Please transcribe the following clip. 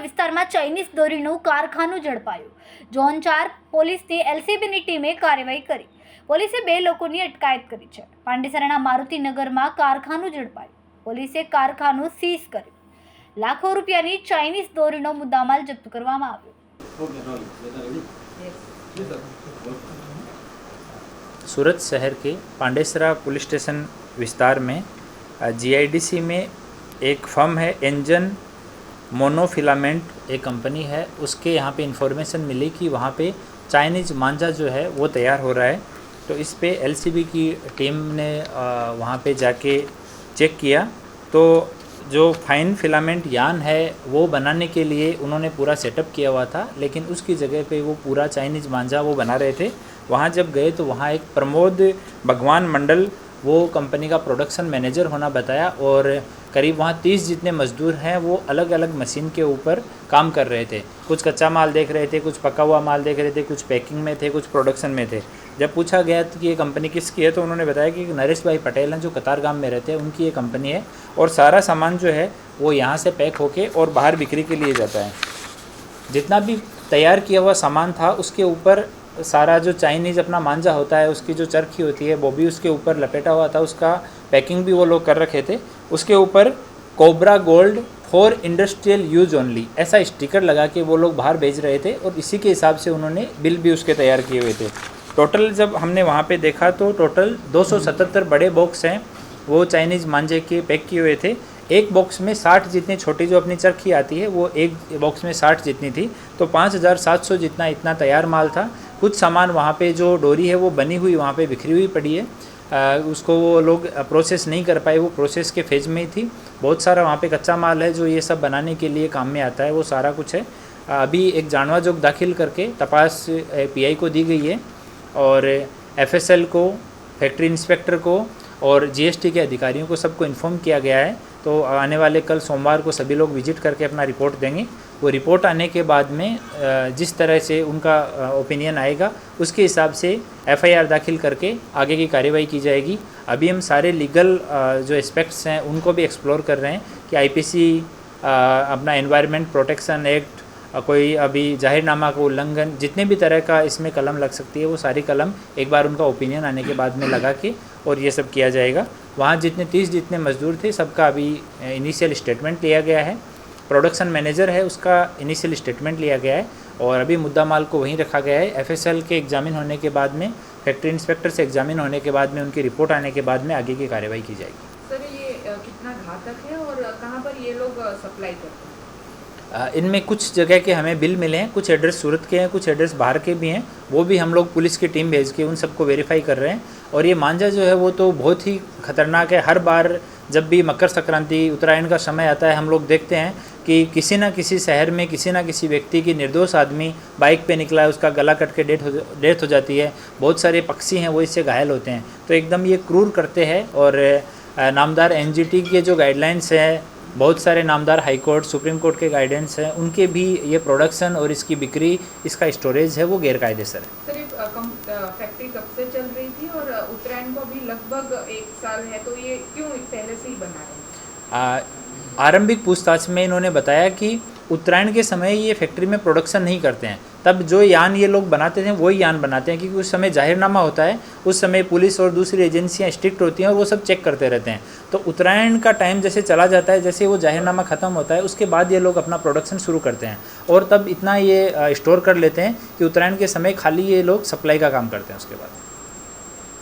વિસ્તારમાં ચાઇનીઝ દોરીનું કારખાનું ઝડપાયું. ઝોન 4 પોલીસની એલસીબીની ટીમે કાર્યવાહી કરી. પોલીસે 2 લોકોની અટકાયત કરી છે. પાંડેસરાના મારુતિનગરમાં કારખાનું ઝડપાયું. પોલીસે કારખાનું સીઝ કર્યું. લાખો રૂપિયાની ચાઇનીઝ દોરીનો મુદ્દામાલ જપ્ત કરવામાં આવ્યો. सूरत शहर के पांडेसरा पुलिस स्टेशन विस्तार में जीआईडीसी में एक फर्म है एंजन मोनोफिलामेंट, एक कंपनी है, उसके यहाँ पे इंफॉर्मेशन मिली कि वहाँ पे चाइनीज़ मांझा जो है वो तैयार हो रहा है. तो इस पे एलसीबी की टीम ने वहाँ पे जाके चेक किया तो जो फाइन फिलामेंट यान है वो बनाने के लिए उन्होंने पूरा सेटअप किया हुआ था, लेकिन उसकी जगह पे वो पूरा चाइनीज़ मांझा वो बना रहे थे. वहाँ जब गए तो वहाँ एक प्रमोद भगवान मंडल वो कंपनी का प्रोडक्शन मैनेजर होना बताया और करीब वहाँ 30 जितने मज़दूर हैं वो अलग अलग मशीन के ऊपर काम कर रहे थे. कुछ कच्चा माल देख रहे थे, कुछ पका हुआ माल देख रहे थे, कुछ पैकिंग में थे, कुछ प्रोडक्शन में थे. जब पूछा गया कि ये कंपनी किसकी है तो उन्होंने बताया कि नरेश भाई पटेल हैं जो कतारगाम में रहते हैं, उनकी ये कंपनी है और सारा सामान जो है वो यहाँ से पैक होके और बाहर बिक्री के लिए जाता है. जितना भी तैयार किया हुआ सामान था उसके ऊपर सारा जो चाइनीज़ अपना मांझा होता है उसकी जो चरखी होती है वो भी उसके ऊपर लपेटा हुआ था. उसका पैकिंग भी वो लोग कर रखे थे. उसके ऊपर cobra gold for industrial use only ऐसा स्टिकर लगा के वो लोग बाहर भेज रहे थे और इसी के हिसाब से उन्होंने बिल भी उसके तैयार किए हुए थे. टोटल जब हमने वहाँ पे देखा तो टोटल 277 बड़े बॉक्स हैं वो चाइनीज़ मांझे के पैक किए हुए थे. एक बॉक्स में 60 जितनी छोटी जो अपनी चरखी आती है वो एक बॉक्स में 60 जितनी थी. तो 5700 जितना इतना तैयार माल था. कुछ सामान वहाँ पे जो डोरी है वो बनी हुई वहाँ पे बिखरी हुई पड़ी है. उसको वो लोग प्रोसेस नहीं कर पाए, वो प्रोसेस के फेज में ही थी. बहुत सारा वहाँ पे कच्चा माल है जो ये सब बनाने के लिए काम में आता है, वो सारा कुछ है. अभी एक जानवा जोग दाखिल करके तपास पीआई को दी गई है और एफएसएल को, फैक्ट्री इंस्पेक्टर को और जीएसटी के अधिकारियों को सबको इन्फॉर्म किया गया है. तो आने वाले कल सोमवार को सभी लोग विजिट करके अपना रिपोर्ट देंगे. वो रिपोर्ट आने के बाद में जिस तरह से उनका ओपिनियन आएगा उसके हिसाब से एफआईआर दाखिल करके आगे की कार्यवाही की जाएगी. अभी हम सारे लीगल जो एस्पेक्ट्स हैं उनको भी एक्सप्लोर कर रहे हैं कि आईपीसी, अपना एनवायरनमेंट प्रोटेक्शन एक्ट, कोई अभी जाहिरनामा का उल्लंघन, जितने भी तरह का इसमें कलम लग सकती है वो सारी कलम एक बार उनका ओपिनियन आने के बाद में लगा के और ये सब किया जाएगा. वहाँ जितने 30 जितने मज़दूर थे सबका अभी इनिशियल स्टेटमेंट लिया गया है. प्रोडक्शन मैनेजर है उसका इनिशियल स्टेटमेंट लिया गया है और अभी मुद्दा माल को वहीं रखा गया है. एफएसएल के एग्जामिन होने के बाद में, फैक्ट्री इंस्पेक्टर से एग्जामिन होने के बाद में, उनकी रिपोर्ट आने के बाद में आगे की कार्यवाही की जाएगी. सर ये कितना घातक है और कहाँ पर ये लोग सप्लाई करते हैं? इनमें कुछ जगह के हमें बिल मिले हैं, कुछ एड्रेस सूरत के हैं, कुछ एड्रेस बाहर के भी हैं. वो भी हम लोग पुलिस की टीम भेज के उन सबको वेरीफाई कर रहे हैं. और ये मांझा जो है वो तो बहुत ही ख़तरनाक है. हर बार जब भी मकर संक्रांति, उत्तरायण का समय आता है हम लोग देखते हैं कि किसी न किसी शहर में किसी न किसी व्यक्ति की निर्दोष आदमी बाइक पे निकला है, उसका गला कट के डेथ हो जाती है. बहुत सारे पक्षी हैं वो इससे घायल होते हैं. तो एकदम ये क्रूर करते हैं. और नामदार एनजीटी के जो गाइडलाइंस हैं, बहुत सारे नामदार हाई कोर्ट, सुप्रीम कोर्ट के गाइडेंस हैं, उनके भी ये प्रोडक्शन और इसकी बिक्री, इसका स्टोरेज है वो गैरकायदेसर है. सर ये फैक्ट्री कब से चल रही थी और उत्तरायण को अभी लगभग 1 साल है, तो ये क्यों पहले से ही बना रहे हैं? आरंभिक पूछताछ में इन्होंने बताया कि उत्तरायण के समय ये फैक्ट्री में प्रोडक्शन नहीं करते हैं. तब जो यान ये लोग बनाते थे वही यान बनाते हैं, क्योंकि उस समय जाहिरनामा होता है, उस समय पुलिस और दूसरी एजेंसियां स्ट्रिक्ट होती हैं और वो सब चेक करते रहते हैं. तो उत्तरायण का टाइम जैसे चला जाता है, जैसे वो जाहिरनामा ख़त्म होता है उसके बाद ये लोग अपना प्रोडक्शन शुरू करते हैं और तब इतना ये स्टोर कर लेते हैं कि उत्तरायण के समय खाली ये लोग सप्लाई का काम करते हैं उसके बाद.